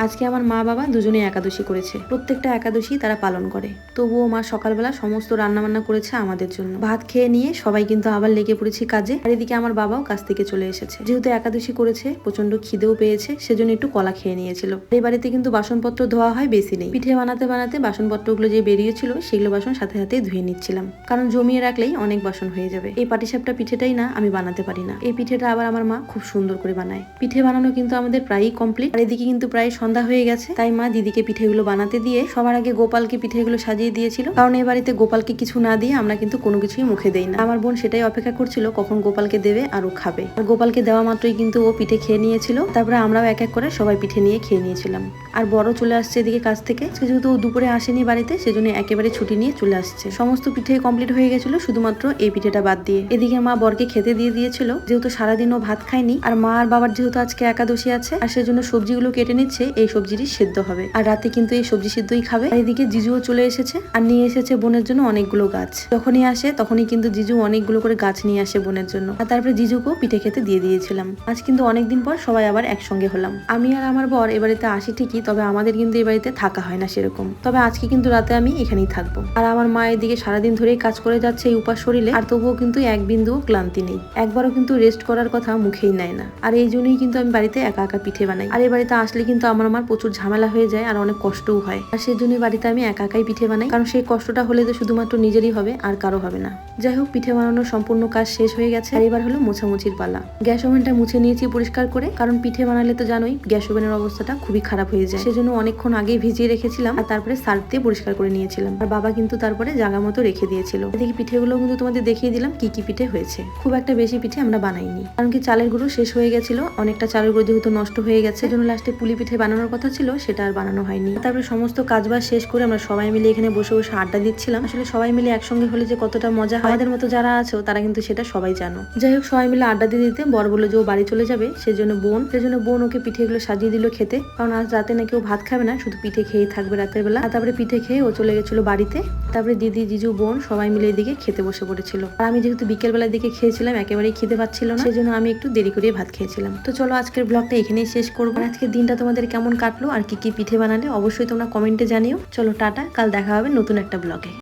আজকে আমার মা বাবা দুজনেই একাদশী করেছে। প্রত্যেকটা একাদশী তারা পালন করে। তবুও মা সকালবেলা সমস্ত রান্নাবান্না করেছে আমাদের জন্য। ভাত খেয়ে নিয়ে সবাই কিন্তু আবার লেগে পড়েছি কাজে। আর এদিকে আমার বাবাও কাজ থেকে চলে এসেছে। যেহেতু একাদশী করেছে, প্রচন্ড খিদেও পেয়েছে, সেজন্য একটু কলা খেয়ে নিয়েছিল। এই বাড়িতে কিন্তু বাসনপত্র ধোয়া হয় বেশি নেই। পিঠে বানাতে বানাতে বাসনপত্রগুলো যে বেরিয়েছিল সেগুলো বাসন সাথে সাথে ধুয়ে নিচ্ছিলাম, কারণ জমিয়ে রাখলেই অনেক বাসন হয়ে যাবে। এই পাটিসাপটা পিঠেটাই না আমি বানাতে পারি না। এই পিঠেটা আবার আমার মা খুব সুন্দর করে বানায়। পিঠে বানানো কিন্তু আমাদের প্রায়ই কমপ্লিট। আর এদিকে কিন্তু প্রায় সন্ধ্যা হয়ে গেছে, তাই মা দিদিকে পিঠেগুলো বানাতে দিয়ে সবার আগে গোপালকে পিঠেগুলো সাজিয়ে দিয়েছিল। কারণ এই বাড়িতে গোপালকে কিছু না দিয়ে আমরা কিন্তু কোনো কিছুই মুখে দেই না। আমার বোন সেটাই অপেক্ষা করছিল কখন গোপালকে দেবে আর ও খাবে। আর গোপালকে দেওয়া মাত্রই কিন্তু ও পিঠে খেয়ে নিয়েছিল। তারপরে আমরাও এক এক করে সবাই পিঠে নিয়ে খেয়ে নিয়েছিলাম। আর বড় চলে আসছে এদিকে কাজ থেকে। যেহেতু ও দুপুরে আসেনি বাড়িতে, সেজন্য একেবারে ছুটি নিয়ে চলে আসছে। সমস্ত পিঠে কমপ্লিট হয়ে গেছিল, শুধুমাত্র এই পিঠেটা বাদ দিয়ে। এদিকে মা বরকে খেতে দিয়ে দিয়েছিল, যেহেতু সারাদিন ও ভাত খায়নি। আর মা আর বাবার যেহেতু আজকে একাদশী আছে, আর সেজন্য সবজিগুলো কেটে নিচ্ছে, এই সবজিটি সিদ্ধ হবে। আর রাতে কিন্তু এই সবজি সিদ্ধই খাবে। আর এদিকে জিজুও চলে এসেছে আর নিয়ে এসেছে বোনের জন্য অনেকগুলো গাছ। যখনই আসে তখনই কিন্তু জিজু অনেকগুলো করে গাছ নিয়ে আসে বোনের জন্য। আর তারপরে জিজুকেও পিঠে খেতে দিয়ে দিয়েছিলাম। আজ কিন্তু অনেকদিন পর সবাই আবার একসঙ্গে হলাম। আমি আর আমার বর এ বাড়িতে আসি ঠিকই, তবে আমাদের কিন্তু এই বাড়িতে থাকা হয় না সেরকম। তবে আজকে কিন্তু রাতে আমি এখানেই থাকবো। আর আমার মা এদিকে সারাদিন ধরেই কাজ করে যাচ্ছে এই উপাস শরীরে, আর তবুও কিন্তু এক বিন্দুও ক্লান্তি নেই। একবারও কিন্তু রেস্ট করার কথা মুখেই নেয় না। আর এই জন্যই কিন্তু আমি বাড়িতে একা একা পিঠে বানাই। আর এই বাড়িতে আসলে কিন্তু আমার প্রচুর ঝামেলা হয়ে যায় আর অনেক কষ্টও হয়। আর সেই জন্যই বাড়িতে আমি একা একাই পিঠে বানাই, কারণ সেই কষ্টটা হলে তো শুধুমাত্র নিজেরই হবে, আর কারো হবে না। যাই হোক, পিঠে বানানোর সম্পূর্ণ কাজ শেষ হয়ে গেছে। আর এবার হলো মোছামুছির পালা। গ্যাস ওভেনটা মুছে নিয়েছি পরিষ্কার করে, কারণ পিঠে বানালে তো জানোই গ্যাস ওভেনের অবস্থাটা খুবই খারাপ হয়ে যায়। সেজন্য অনেকক্ষণ আগে ভিজিয়ে রেখেছিলাম আর তারপরে সার্ফ দিয়ে পরিষ্কার করে নিয়েছিলাম। আর বাবা কিন্তু তারপরে জায়গা মতো রেখে দিয়েছিল। এদিকে পিঠেগুলো কিন্তু তোমাদের দেখিয়ে দিলাম কি কি পিঠে হয়েছে। খুব একটা বেশি পিঠে আমরা বানাইনি, কারণ কি চালের গুঁড়ো শেষ হয়ে গেছিল। অনেকটা চালের গুঁড়ো যেহেতু নষ্ট হয়ে গেছে, সেজন্য লাস্টে পুলি পিঠে বানানোর কথা ছিল, সেটা আর বানানো হয়নি। তারপরে সমস্ত কাজবাজ শেষ করে আমরা সবাই মিলে এখানে বসে বসে আড্ডা দিচ্ছিলাম। আসলে সবাই মিলে একসঙ্গে হলে যে কতটা মজা হয়, আমাদের মতো যারা আছো তারা কিন্তু সেটা সবাই জানো। যাই হোক, সবাই মিলে আড্ডা দিয়ে দিতে বর বললো যে ও বাড়ি চলে যাবে, সেজন্য বোন ওকে পিঠেগুলো সাজিয়ে দিল খেতে। কারণ আজ রাতে নাকি ও ভাত খাবে না, শুধু পিঠে খেয়েই থাকবে রাতের বেলা। আর তারপরে পিঠে খেয়ে ও চলে গেছিল বাড়িতে। তারপরে দিদি, জিজু, বোন সবাই মিলে এদিকে খেতে বসে পড়েছিল। আর আমি যেহেতু বিকেল বেলার দিকে খেয়েছিলাম, একেবারেই খিদে পাচ্ছিল না, সেজন্য আমি একটু দেরি করে ভাত খেয়েছিলাম। তো চলো আজকের ব্লগটা এখানেই শেষ করবো। আর আজকের দিনটা তোমাদের কেমন কাটলো আর কি কি পিঠে বানালে অবশ্যই তোমরা কমেন্টে জানিও। চলো টাটা, কাল দেখা হবে নতুন একটা ব্লগে।